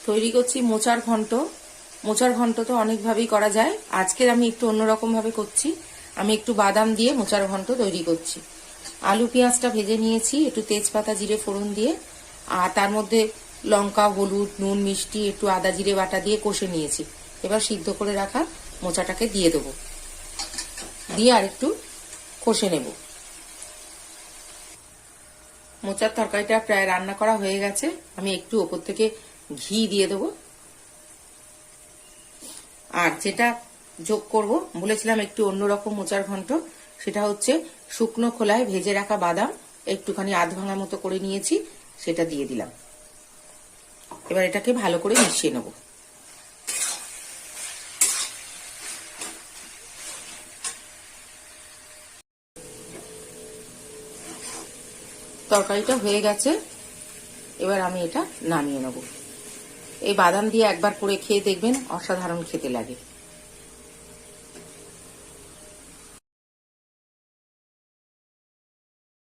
তৈরি করছি মোচার ঘন্ট। মোচার ঘন্ট তো অনেকভাবেই করা যায়, আজকের আমি একটু অন্যরকম ভাবে করছি। আমি একটু বাদাম দিয়ে মোচার ঘন্ট তৈরি করছি। আলু পেঁয়াজটা ভেজে নিয়েছি একটু তেজপাতা জিরে ফোড়ন দিয়ে, আর তার মধ্যে লঙ্কা হলুদ নুন মিষ্টি একটু আদা জিরে বাটা দিয়ে কষে নিয়েছি। এবার সিদ্ধ করে রাখা মোচাটাকে দিয়ে দেবো, দিয়ে আর একটু কষে নেব। মোচার তরকারিটা প্রায় রান্না করা হয়ে গেছে। আমি একটু ওপর থেকে ঘি দিয়ে দেবো। আর যেটা যোগ করব বলেছিলাম একটু অন্যরকম মোচার ঘন্ট, সেটা হচ্ছে শুকনো খোলায় ভেজে রাখা বাদাম একটুখানি আধ ভাঙা মতো করে নিয়েছি, সেটা দিয়ে দিলাম। এবার এটাকে ভালো করে মিশিয়ে নেব। তরকারিটা হয়ে গেছে, এবার আমি এটা নামিয়ে নেব। এই বাদাম দিয়ে একবার করে খেয়ে দেখবেন, অসাধারণ খেতে লাগে।